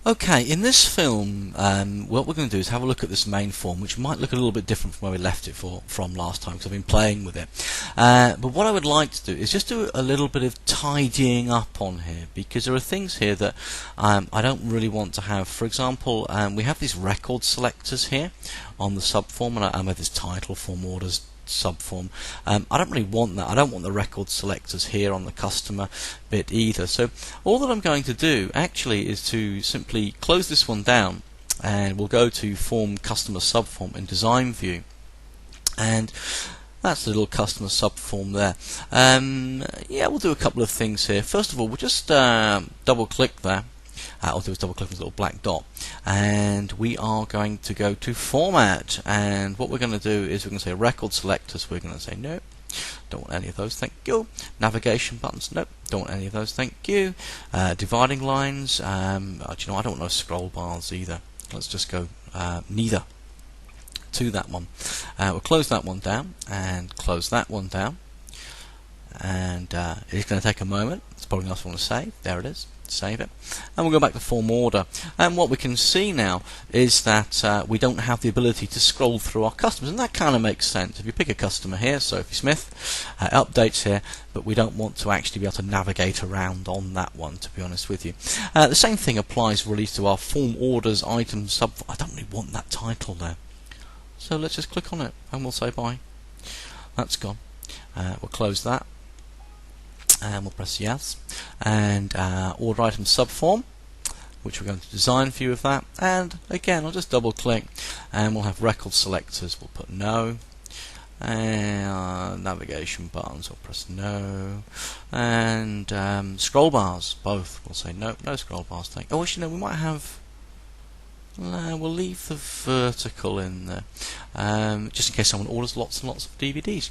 Okay, in this film, what we're going to do is have a look at this main form, which might look a little bit different from where we left it from last time, because I've been playing with it. But what I would like to do is just do a little bit of tidying up on here, because there are things here that I don't really want to have. For example, we have these record selectors here on the subform, and I have this title, form orders, subform. I don't really want that. I don't want the record selectors here on the customer bit either. So all that I'm going to do actually is to simply close this one down, and we'll go to form customer subform in design view, and that's the little customer subform there. Yeah, we'll do a couple of things here. First of all, we'll just double click there. I'll do is double click on this little black dot, and we are going to go to format, and what we're going to do is we're going to say record selectors. We're going to say no, don't want any of those, thank you. Navigation buttons, nope, don't want any of those, thank you. Dividing lines, do you know, I don't want no scroll bars either. Let's just go neither to that one. We'll close that one down and close that one down, and it's going to take a moment. It's probably not what I want to save. There it is. Save it, and we'll go back to form order, and what we can see now is that we don't have the ability to scroll through our customers, and that kind of makes sense. If you pick a customer here, Sophie Smith, updates here, but we don't want to actually be able to navigate around on that one, to be honest with you. The same thing applies really to our form orders item sub. I don't really want that title there, so let's just click on it and we'll say bye. That's gone. We'll close that, and we'll press yes, and order item subform, which we're going to design view of that, and again I'll just double click and we'll have record selectors. We'll put no, and navigation buttons, we'll press no, and scroll bars, both, we'll say no, no scroll bars, thank you. Oh, actually no, we might have, we'll leave the vertical in there, just in case someone orders lots and lots of DVDs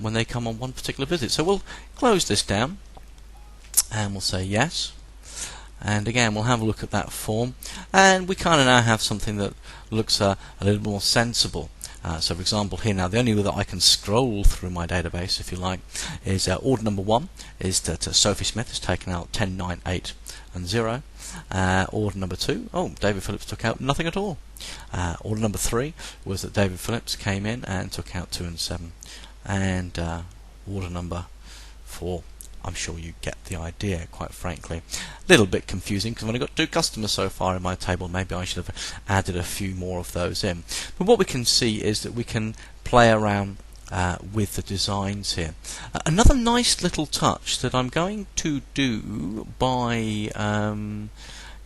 when they come on one particular visit. So we'll close this down, and we'll say yes, and again we'll have a look at that form, and we kind of now have something that looks a little more sensible. So for example here now, the only way that I can scroll through my database, if you like, is order number 1 is that Sophie Smith has taken out 10, 9, 8 and 0. Order number 2, oh, David Phillips took out nothing at all. Order number 3 was that David Phillips came in and took out 2 and 7. And order number 4, I'm sure you get the idea, quite frankly. A little bit confusing because I've only got 2 customers so far in my table. Maybe I should have added a few more of those in. But what we can see is that we can play around with the designs here. Another nice little touch that I'm going to do by,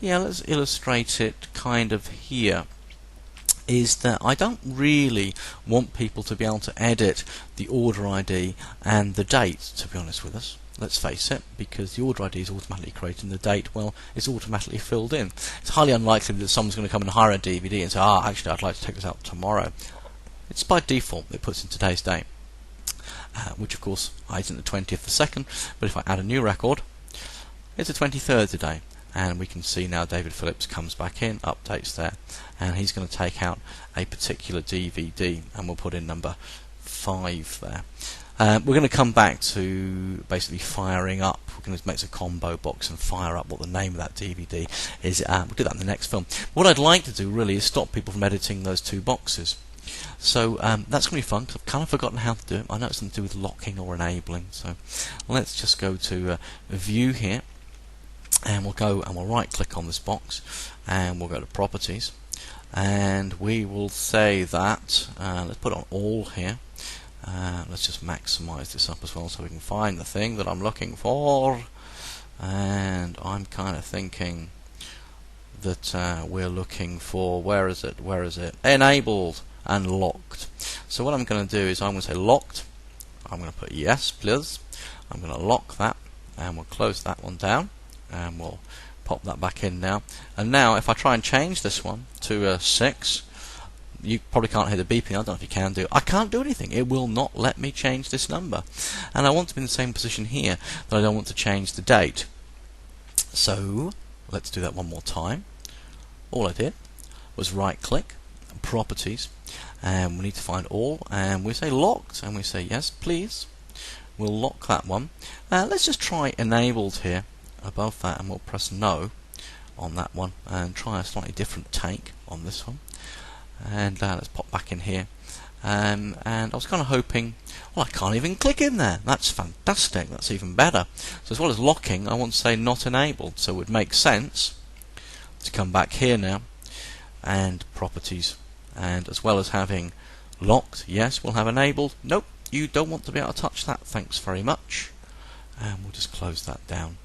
yeah, let's illustrate it kind of here, is that I don't really want people to be able to edit the order ID and the date, to be honest with us. Let's face it, because the order ID is automatically created and the date, well, it's automatically filled in. It's highly unlikely that someone's going to come and hire a DVD and say, actually I'd like to take this out tomorrow. It's by default, it puts in today's date, which of course isn't the 20th the 2nd, but if I add a new record, it's the 23rd today, and we can see now David Phillips comes back in, updates there, and he's going to take out a particular DVD, and we'll put in number 5 there. We're going to come back to basically firing up. We're going to make a combo box and fire up what the name of that DVD is. We'll do that in the next film. What I'd like to do really is stop people from editing those 2 boxes. So that's going to be fun, because I've kind of forgotten how to do it. I know it's something to do with locking or enabling. So let's just go to View here, and we'll go and we'll right click on this box, and we'll go to Properties, and we will say that, let's put on All here. Let's just maximize this up as well so we can find the thing that I'm looking for, and I'm kind of thinking that we're looking for, where is it, enabled and locked. So what I'm going to do is I'm going to say locked, I'm going to put yes please, I'm going to lock that, and we'll close that one down, and we'll pop that back in now. And now if I try and change this one to 6, you probably can't hear the beeping. I don't know if you can do it. I can't do anything. It will not let me change this number. And I want to be in the same position here that I don't want to change the date. So let's do that one more time. All I did was right click, Properties, and we need to find All, and we say locked, and we say yes please. We'll lock that one. Let's just try enabled here above that, and we'll press no. on that one and try a slightly different take on this one. And let's pop back in here. And I was kind of hoping, well, I can't even click in there. That's fantastic. That's even better. So as well as locking, I want to say not enabled. So it would make sense to come back here now and properties, and as well as having locked, yes, we'll have enabled. Nope, you don't want to be able to touch that. Thanks very much. And we'll just close that down.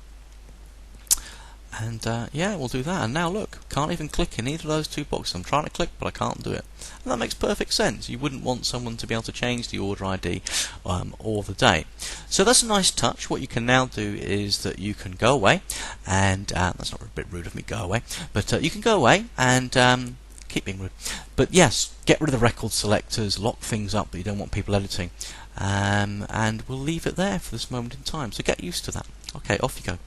And yeah, we'll do that. And now look, can't even click in either of those two boxes. I'm trying to click, but I can't do it. And that makes perfect sense. You wouldn't want someone to be able to change the order ID or the date. So that's a nice touch. What you can now do is that you can go away, and that's not a bit rude of me, go away, but you can go away and keep being rude. But yes, get rid of the record selectors, lock things up that you don't want people editing, and we'll leave it there for this moment in time. So get used to that. Okay, off you go.